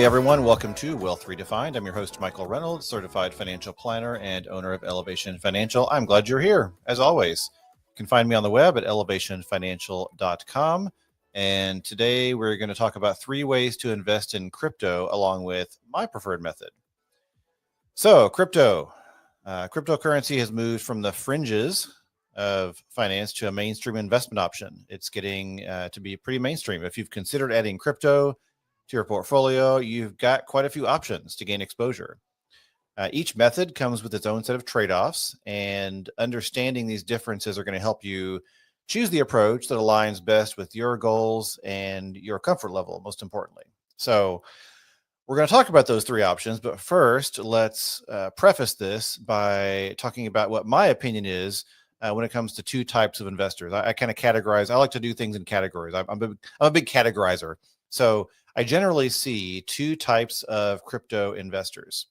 everyone. Welcome to Wealth Redefined. I'm your host, Michael Reynolds, certified financial planner and owner of Elevation Financial. I'm glad you're here. As always, you can find me on the web at elevationfinancial.com. And today we're going to talk about 3 ways to invest in crypto along with my preferred method. So cryptocurrency has moved from the fringes of finance to a mainstream investment option. It's getting to be pretty mainstream. If you've considered adding crypto to your portfolio, you've got quite a few options to gain exposure. Each method comes with its own set of trade-offs, and understanding these differences are going to help you choose the approach that aligns best with your goals and your comfort level, most importantly. So we're going to talk about those 3 options, but first, let's preface this by talking about what my opinion is when it comes to 2 types of investors. I kind of categorize. I like to do things in categories. I'm a big categorizer. So I generally see 2 types of crypto investors.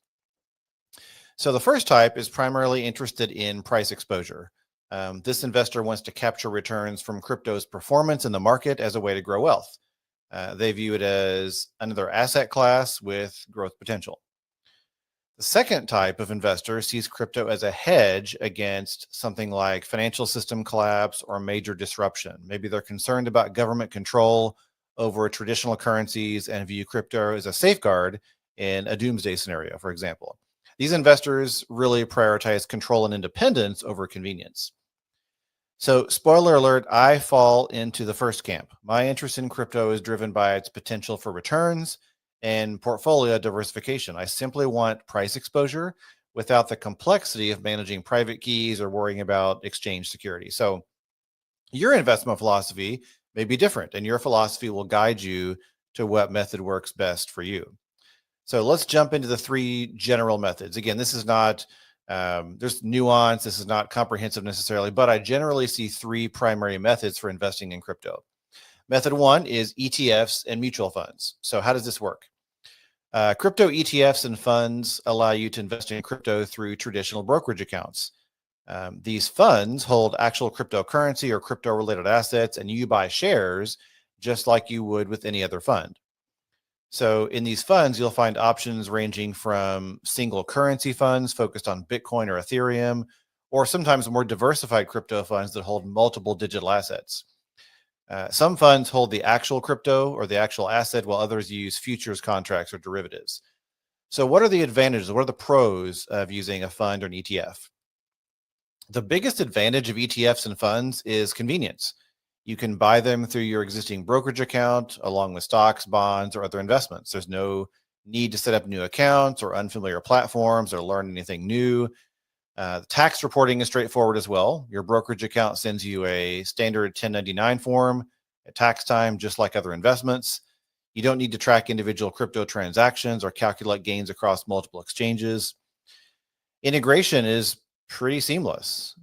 So the first type is primarily interested in price exposure. This investor wants to capture returns from crypto's performance in the market as a way to grow wealth. They view it as another asset class with growth potential. The second type of investor sees crypto as a hedge against something like financial system collapse or major disruption. Maybe they're concerned about government control over traditional currencies and view crypto as a safeguard in a doomsday scenario, for example. These investors really prioritize control and independence over convenience. So, spoiler alert, I fall into the first camp. My interest in crypto is driven by its potential for returns and portfolio diversification. I simply want price exposure without the complexity of managing private keys or worrying about exchange security. So, your investment philosophy may be different, and your philosophy will guide you to what method works best for you. So let's jump into the 3 general methods. Again, this is not, there's nuance, this is not comprehensive necessarily, but I generally see 3 primary methods for investing in crypto. Method 1 is ETFs and mutual funds. So how does this work? Crypto ETFs and funds allow you to invest in crypto through traditional brokerage accounts. These funds hold actual cryptocurrency or crypto-related assets, and you buy shares just like you would with any other fund. So in these funds, you'll find options ranging from single currency funds focused on Bitcoin or Ethereum, or sometimes more diversified crypto funds that hold multiple digital assets. Some funds hold the actual crypto or the actual asset, while others use futures contracts or derivatives. So what are the advantages? What are the pros of using a fund or an ETF? The biggest advantage of ETFs and funds is convenience. You can buy them through your existing brokerage account along with stocks, bonds, or other investments. There's no need to set up new accounts or unfamiliar platforms or learn anything new. The tax reporting is straightforward as well. Your brokerage account sends you a standard 1099 form at tax time, just like other investments. You don't need to track individual crypto transactions or calculate gains across multiple exchanges. Integration is pretty seamless.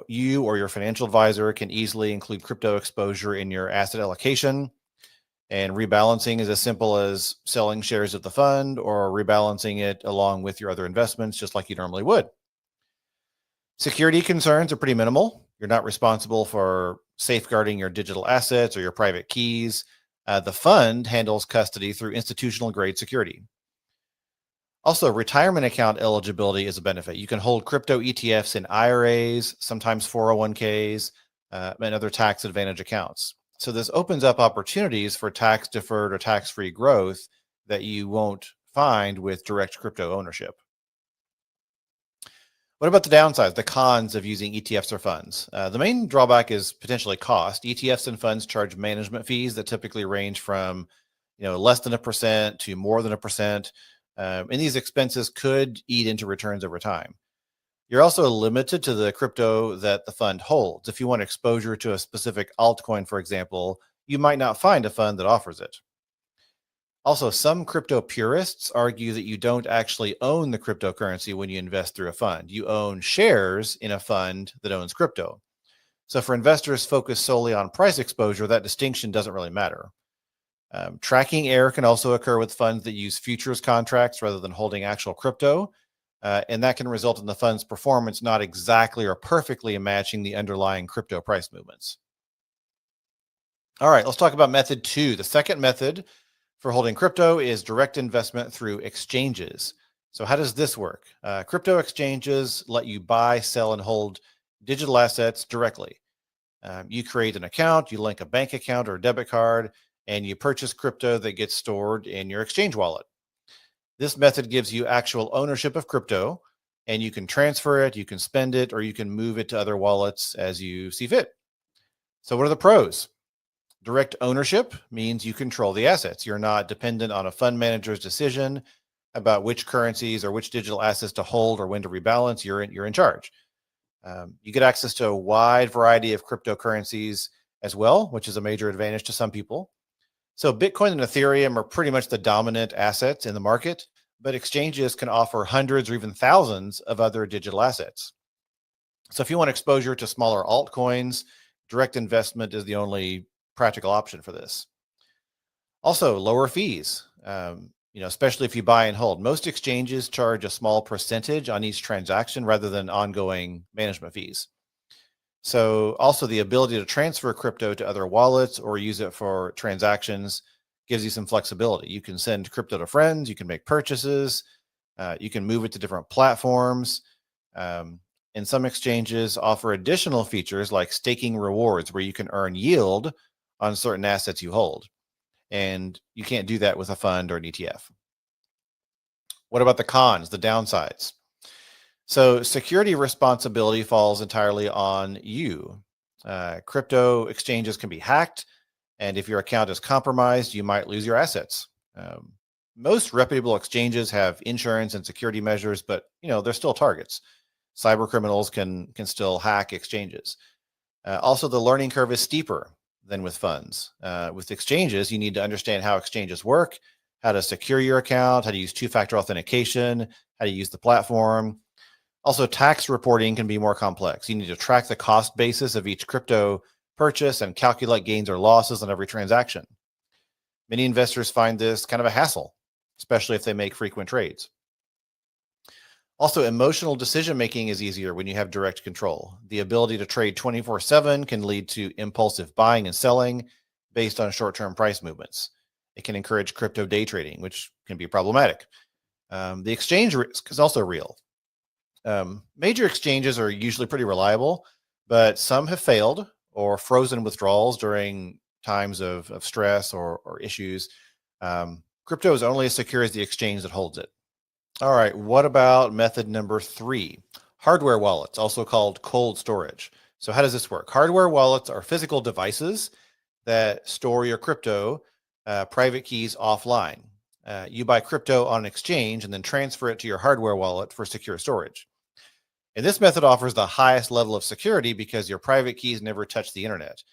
You or your financial advisor can easily include crypto exposure in your asset allocation, and rebalancing is as simple as selling shares of the fund or rebalancing it along with your other investments, just like you normally would. Security concerns are pretty minimal. You're not responsible for safeguarding your digital assets or your private keys. The fund handles custody through institutional grade security. Also, retirement account eligibility is a benefit. You can hold crypto ETFs in IRAs, sometimes 401ks, and other tax advantage accounts. So this opens up opportunities for tax deferred or tax-free growth that you won't find with direct crypto ownership. What about the downsides, the cons of using ETFs or funds? The main drawback is potentially cost. ETFs and funds charge management fees that typically range from less than 1% to more than 1%. And these expenses could eat into returns over time. You're also limited to the crypto that the fund holds. If you want exposure to a specific altcoin, for example, you might not find a fund that offers it. Also, some crypto purists argue that you don't actually own the cryptocurrency when you invest through a fund. You own shares in a fund that owns crypto. So for investors focused solely on price exposure, that distinction doesn't really matter. Tracking error can also occur with funds that use futures contracts rather than holding actual crypto. And that can result in the fund's performance not exactly or perfectly matching the underlying crypto price movements. All right, let's talk about method 2. The second method for holding crypto is direct investment through exchanges. So how does this work? Crypto exchanges let you buy, sell, and hold digital assets directly. You create an account, you link a bank account or a debit card, and you purchase crypto that gets stored in your exchange wallet. This method gives you actual ownership of crypto, and you can transfer it, you can spend it, or you can move it to other wallets as you see fit. So, what are the pros? Direct ownership means you control the assets. You're not dependent on a fund manager's decision about which currencies or which digital assets to hold or when to rebalance. You're in charge. You get access to a wide variety of cryptocurrencies as well, which is a major advantage to some people. So Bitcoin and Ethereum are pretty much the dominant assets in the market, but exchanges can offer hundreds or even thousands of other digital assets. So if you want exposure to smaller altcoins, direct investment is the only practical option for this. Also, lower fees, especially if you buy and hold. Most exchanges charge a small percentage on each transaction rather than ongoing management fees. So also the ability to transfer crypto to other wallets or use it for transactions gives you some flexibility. You can send crypto to friends, you can make purchases, you can move it to different platforms. And some exchanges offer additional features like staking rewards where you can earn yield on certain assets you hold. And you can't do that with a fund or an ETF. What about the cons, the downsides? So security responsibility falls entirely on you. Crypto exchanges can be hacked, and if your account is compromised, you might lose your assets. Most reputable exchanges have insurance and security measures, but they're still targets. Cyber criminals can still hack exchanges. Also, the learning curve is steeper than with funds. With exchanges, you need to understand how exchanges work, how to secure your account, how to use two-factor authentication, how to use the platform. Also, tax reporting can be more complex. You need to track the cost basis of each crypto purchase and calculate gains or losses on every transaction. Many investors find this kind of a hassle, especially if they make frequent trades. Also, emotional decision-making is easier when you have direct control. The ability to trade 24/7 can lead to impulsive buying and selling based on short-term price movements. It can encourage crypto day trading, which can be problematic. The exchange risk is also real. Major exchanges are usually pretty reliable, but some have failed or frozen withdrawals during times of stress or issues. Crypto is only as secure as the exchange that holds it. All right, what about method number 3? Hardware wallets, also called cold storage. So how does this work? Hardware wallets are physical devices that store your crypto private keys offline. You buy crypto on an exchange and then transfer it to your hardware wallet for secure storage. And this method offers the highest level of security because your private keys never touch the internet.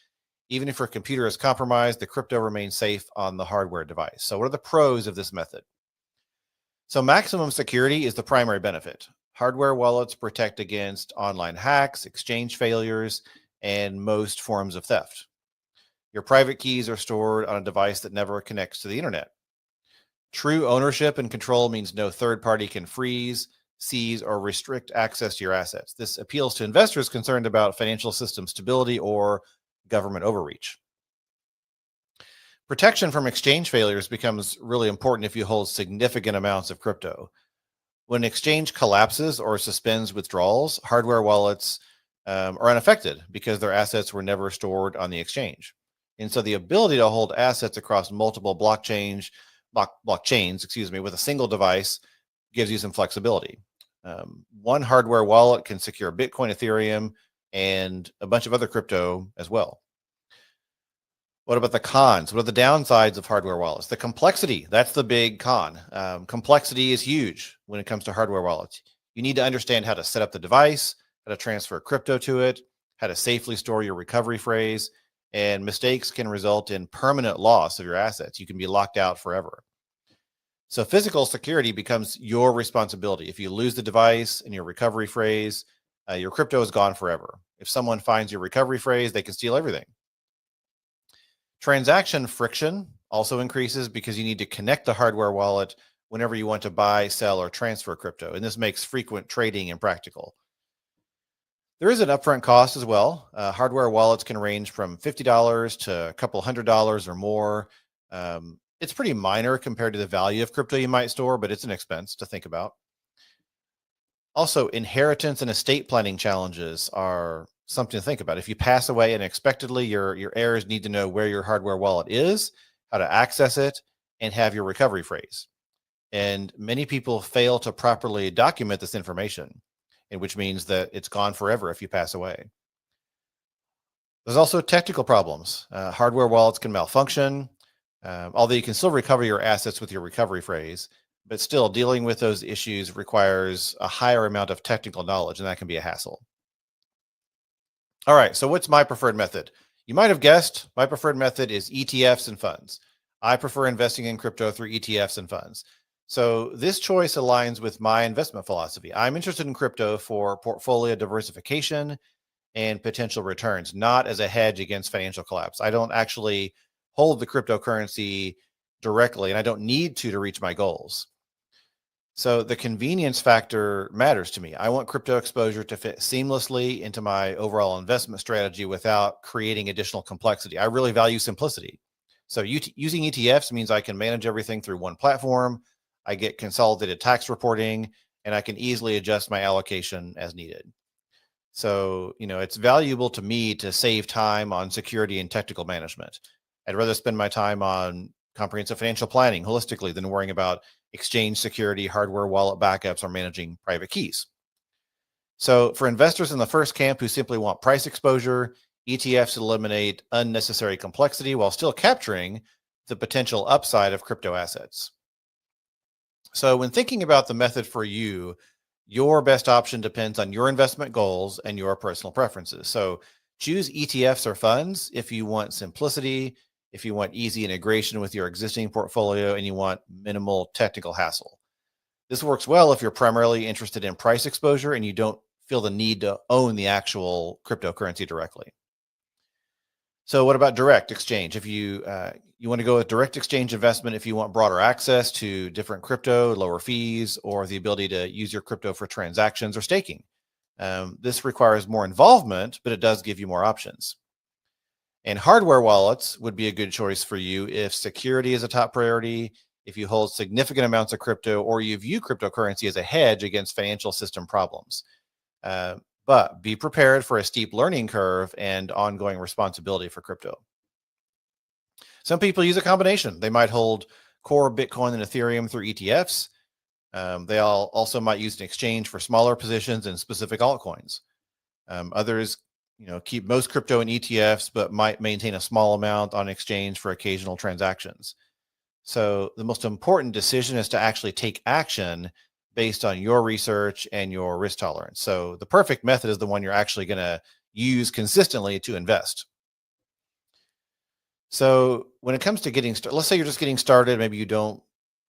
Even if your computer is compromised, the crypto remains safe on the hardware device. So what are the pros of this method? So maximum security is the primary benefit. Hardware wallets protect against online hacks, exchange failures, and most forms of theft. Your private keys are stored on a device that never connects to the internet. True ownership and control means no third party can freeze, seize, or restrict access to your assets. This appeals to investors concerned about financial system stability or government overreach. Protection from exchange failures becomes really important if you hold significant amounts of crypto. When an exchange collapses or suspends withdrawals, hardware wallets are unaffected because their assets were never stored on the exchange. And so the ability to hold assets across multiple blockchains, with a single device gives you some flexibility. One hardware wallet can secure Bitcoin, Ethereum, and a bunch of other crypto as well. What about the cons? What are the downsides of hardware wallets? The complexity, that's the big con. Complexity is huge when it comes to hardware wallets. You need to understand how to set up the device, how to transfer crypto to it, how to safely store your recovery phrase, and mistakes can result in permanent loss of your assets. You can be locked out forever. So physical security becomes your responsibility. If you lose the device and your recovery phrase, your crypto is gone forever. If someone finds your recovery phrase, they can steal everything. Transaction friction also increases because you need to connect the hardware wallet whenever you want to buy, sell, or transfer crypto. And this makes frequent trading impractical. There is an upfront cost as well. Hardware wallets can range from $50 to a couple $100 or more. It's pretty minor compared to the value of crypto you might store, but it's an expense to think about. Also, inheritance and estate planning challenges are something to think about. If you pass away unexpectedly, your heirs need to know where your hardware wallet is, how to access it, and have your recovery phrase. And many people fail to properly document this information, and which means that it's gone forever if you pass away. There's also technical problems. Hardware wallets can malfunction, although you can still recover your assets with your recovery phrase, but still dealing with those issues requires a higher amount of technical knowledge, and that can be a hassle. All right, so what's my preferred method? You might have guessed my preferred method is ETFs and funds. I prefer investing in crypto through ETFs and funds. So this choice aligns with my investment philosophy. I'm interested in crypto for portfolio diversification and potential returns, not as a hedge against financial collapse. I don't actually hold the cryptocurrency directly, and I don't need to reach my goals. So the convenience factor matters to me. I want crypto exposure to fit seamlessly into my overall investment strategy without creating additional complexity. I really value simplicity. So using ETFs means I can manage everything through one platform. I get consolidated tax reporting, and I can easily adjust my allocation as needed. So, it's valuable to me to save time on security and technical management. I'd rather spend my time on comprehensive financial planning holistically than worrying about exchange security, hardware wallet backups, or managing private keys. So for investors in the first camp who simply want price exposure, ETFs eliminate unnecessary complexity while still capturing the potential upside of crypto assets. So when thinking about the method for you, your best option depends on your investment goals and your personal preferences. So choose ETFs or funds if you want simplicity, if you want easy integration with your existing portfolio, and you want minimal technical hassle. This works well if you're primarily interested in price exposure and you don't feel the need to own the actual cryptocurrency directly. So what about direct exchange? If you want to go with direct exchange investment, if you want broader access to different crypto, lower fees, or the ability to use your crypto for transactions or staking. This requires more involvement, but it does give you more options. And hardware wallets would be a good choice for you if security is a top priority, if you hold significant amounts of crypto, or you view cryptocurrency as a hedge against financial system problems. But be prepared for a steep learning curve and ongoing responsibility for crypto. Some people use a combination. They might hold core Bitcoin and Ethereum through ETFs. They also might use an exchange for smaller positions in specific altcoins. Others, keep most crypto in ETFs, but might maintain a small amount on exchange for occasional transactions. So the most important decision is to actually take action based on your research and your risk tolerance. So the perfect method is the one you're actually going to use consistently to invest. So when it comes to getting started, let's say you're just getting started, maybe you don't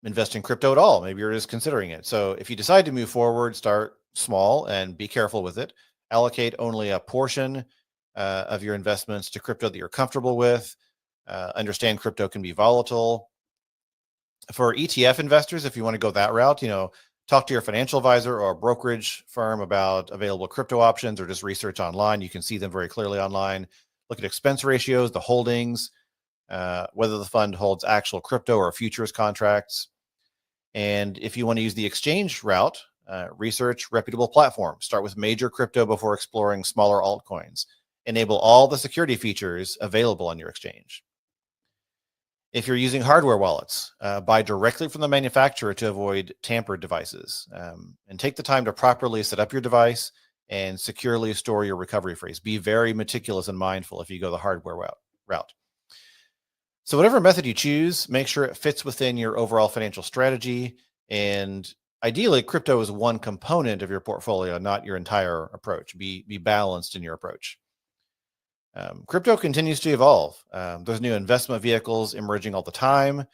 invest in crypto at all. Maybe you're just considering it. So if you decide to move forward, start small and be careful with it. Allocate only a portion of your investments to crypto that you're comfortable with. Understand crypto can be volatile. For ETF investors, if you want to go that route, talk to your financial advisor or a brokerage firm about available crypto options, or just research online. You can see them very clearly online. Look at expense ratios, the holdings, whether the fund holds actual crypto or futures contracts. And if you want to use the exchange route, research reputable platforms. Start with major crypto before exploring smaller altcoins. Enable all the security features available on your exchange. If you're using hardware wallets, buy directly from the manufacturer to avoid tampered devices, and take the time to properly set up your device and securely store your recovery phrase. Be very meticulous and mindful if you go the hardware route. So whatever method you choose, make sure it fits within your overall financial strategy. And ideally, crypto is one component of your portfolio, not your entire approach. Be balanced in your approach. Crypto continues to evolve. There's new investment vehicles emerging all the time.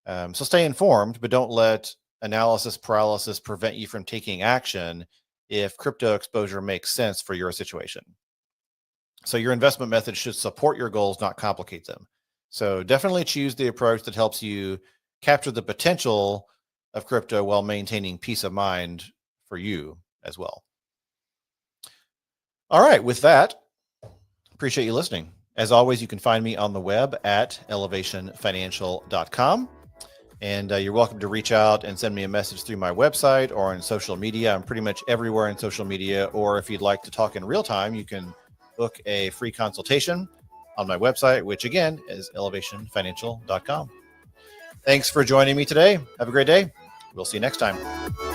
So stay informed, but don't let analysis paralysis prevent you from taking action if crypto exposure makes sense for your situation. So your investment method should support your goals, not complicate them. So definitely choose the approach that helps you capture the potential of crypto while maintaining peace of mind for you as well. All right, with that, appreciate you listening. As always, you can find me on the web at elevationfinancial.com. And you're welcome to reach out and send me a message through my website or on social media. I'm pretty much everywhere in social media. Or if you'd like to talk in real time, you can book a free consultation on my website, which again is elevationfinancial.com. Thanks for joining me today. Have a great day. We'll see you next time.